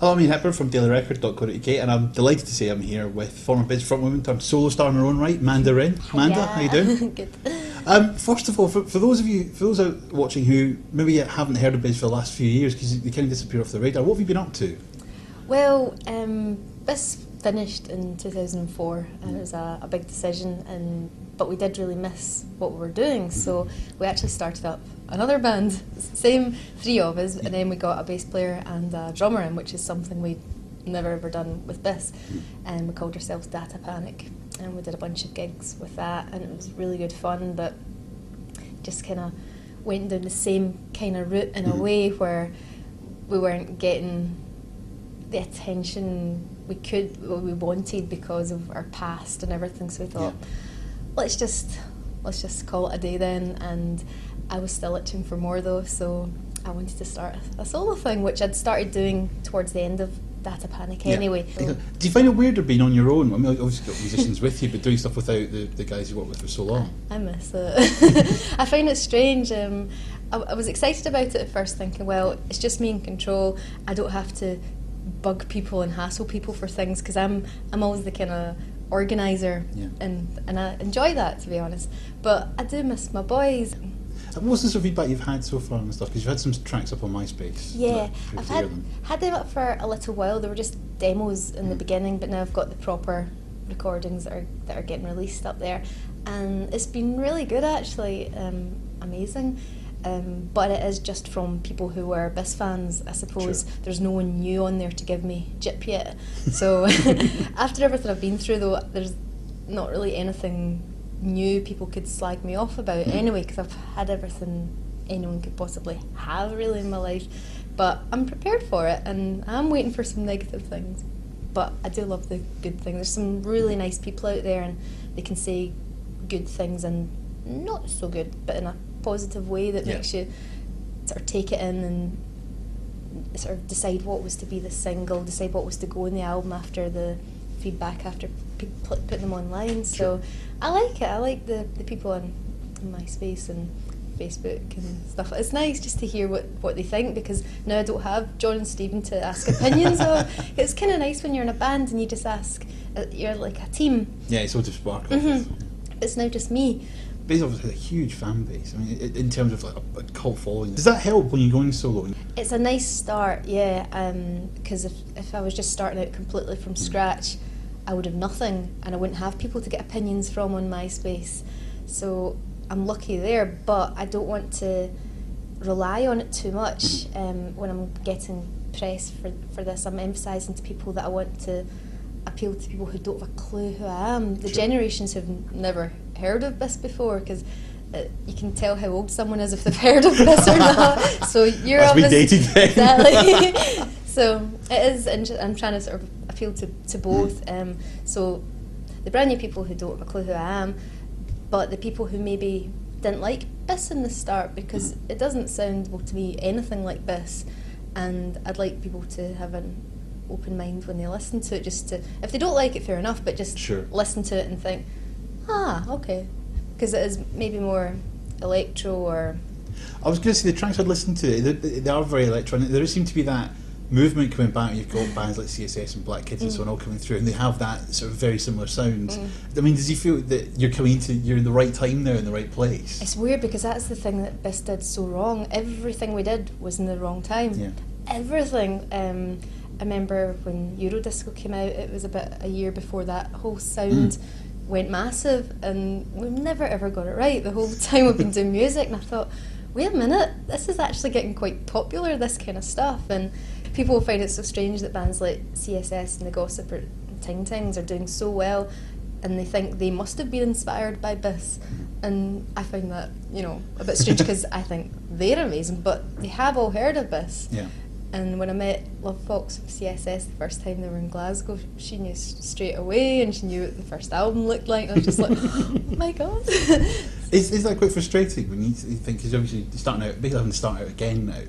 Hello, I'm Iain Hepburn from dailyrecord.co.uk, and I'm delighted to say I'm here with former Biz frontwoman turned solo star in her own right, Manda Rin. Manda, how you doing? Good. First of all, for those out watching who maybe haven't heard of Biz for the last few years because they kind of disappear off the radar, what have you been up to? Well, Biz finished in 2004, and it was a big decision, but we did really miss what we were doing, so we actually started up another band, same three of us, and then we got a bass player and a drummer in, which is something we'd never ever done with Biz, and we called ourselves Data Panic, and we did a bunch of gigs with that, and it was really good fun, but just kind of went down the same kind of route in a way where we weren't getting the attention we wanted because of our past and everything, so we thought, let's just call it a day then. And I was still itching for more though, so I wanted to start a solo thing, which I'd started doing towards the end of Data Panic anyway. So. Do you find it weirder being on your own? I mean, obviously you've got musicians with you, but doing stuff without the guys you work with for so long? I miss it. I find it strange. I was excited about it at first, thinking, well, it's just me in control. I don't have to bug people and hassle people for things, because I'm always the kind of organiser, and I enjoy that, to be honest. But I do miss my boys. What's the sort of feedback you've had so far and stuff? Because you've had some tracks up on MySpace. Yeah, I've had them up for a little while. They were just demos in the beginning, but now I've got the proper recordings that are getting released up there, and it's been really good actually, amazing. But it is just from people who were Biz fans, I suppose. Sure. There's no one new on there to give me jip yet. So after everything I've been through though, there's not really anything new people could slag me off about anyway, because I've had everything anyone could possibly have really in my life. But I'm prepared for it, and I'm waiting for some negative things. But I do love the good things. There's some really nice people out there, and they can say good things and not so good, but in a positive way that makes you sort of take it in and sort of decide what was to be the single, decide what was to go in the album after the feedback, after people put them online. So I like it. I like the people on MySpace and Facebook and stuff. It's nice just to hear what they think, because now I don't have John and Stephen to ask opinions of. It's kind of nice when you're in a band and you just ask, you're like a team. Yeah, it's all just spark off. It's now just me. Biz obviously has a huge fan base. I mean, in terms of like a cult following, does that help when you're going solo? It's a nice start, yeah. Because if I was just starting out completely from scratch, I would have nothing, and I wouldn't have people to get opinions from on MySpace. So I'm lucky there, but I don't want to rely on it too much. When I'm getting press for this, I'm emphasising to people that I want to appeal to people who don't have a clue who I am. The generations who've never heard of this before, because you can tell how old someone is if they've heard of this or not. So you're obviously exactly. So it is. I'm trying to sort of appeal to both. So the brand new people who don't have a clue who I am, but the people who maybe didn't like Bis in the start, because it doesn't sound well to me anything like Bis, and I'd like people to have an open mind when they listen to it, just to, if they don't like it, fair enough, but just listen to it and think, okay, because it is maybe more electro. Or I was going to say, the tracks I'd listened to, they are very electronic. There seems to be that movement coming back. You've got bands like CSS and Black Kids and so on all coming through, and they have that sort of very similar sound. I mean, does you feel that you're in the right time now, in the right place? It's weird, because that's the thing that Bis did so wrong. Everything we did was in the wrong time. Yeah. Everything. I remember when Eurodisco came out, it was about a year before that whole sound went massive, and we've never ever got it right the whole time we've been doing music. And I thought, wait a minute, this is actually getting quite popular, this kind of stuff. And people find it so strange that bands like CSS and The Gossip or Ting Tings are doing so well, and they think they must have been inspired by Bis. And I find that, a bit strange, because I think they're amazing, but they have all heard of Bis. Yeah. And when I met Love Fox from CSS the first time they were in Glasgow, she knew straight away, and she knew what the first album looked like. I was just like, oh my god. Is that quite frustrating when you think, because obviously you're starting out, basically having to start out again now,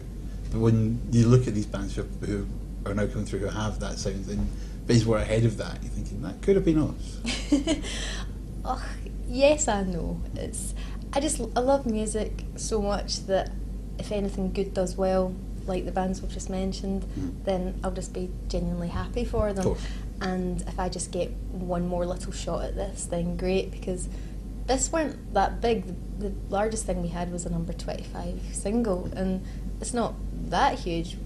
but when you look at these bands who are now coming through who have that sound, and basically we're ahead of that, you're thinking, that could have been us. Yes and no. I love music so much that if anything good does well, like the bands we've just mentioned, then I'll just be genuinely happy for them. And if I just get one more little shot at this, then great, because this weren't that big. The largest thing we had was a number 25 single, and it's not that huge.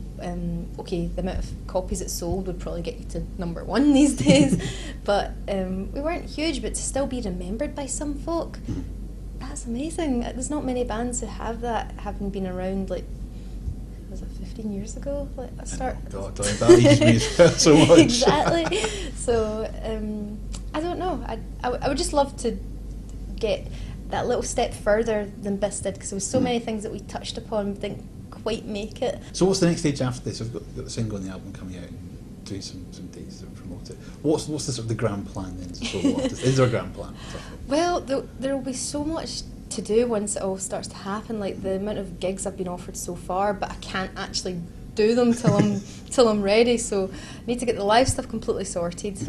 Okay, the amount of copies it sold would probably get you to number 1 these days, but we weren't huge, but to still be remembered by some folk, that's amazing. There's not many bands who have that, having been around, like, was it 15 years ago? Like, I start. Oh God, that ages me as well so much. Exactly. So I don't know. I would just love to get that little step further than Biss did, because there was so many things that we touched upon we didn't quite make it. So what's the next stage after this? We've got the single and the album coming out and doing some dates to promote it. What's the sort of the grand plan then? So what is there a grand plan? Well, there will be so much to do once it all starts to happen. Like the amount of gigs I've been offered so far, but I can't actually do them till I'm ready. So I need to get the live stuff completely sorted.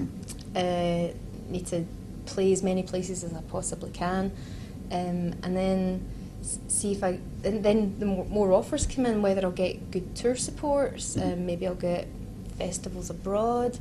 Need to play as many places as I possibly can, and then see if then the more offers come in, whether I'll get good tour supports, maybe I'll get festivals abroad.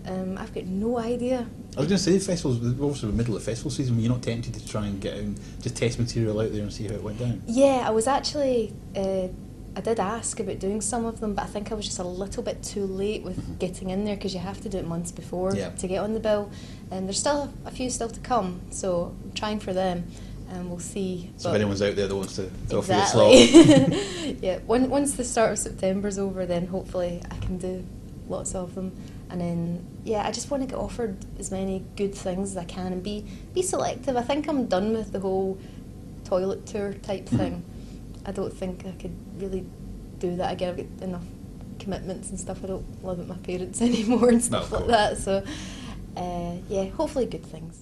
I've got no idea. I was going to say, festivals, we're also in the middle of festival season. Were you not tempted to try and get just test material out there and see how it went down? Yeah, I was actually, I did ask about doing some of them, but I think I was just a little bit too late with getting in there, because you have to do it months before to get on the bill. And there's still a few still to come, so I'm trying for them. And we'll see. So if anyone's out there that wants to offer you a slot. Yeah, once the start of September's over, then hopefully I can do lots of them. And then, I just want to get offered as many good things as I can and be selective. I think I'm done with the whole toilet tour type thing. I don't think I could really do that again. I've got enough commitments and stuff. I don't live with my parents anymore and stuff like that. So, hopefully good things.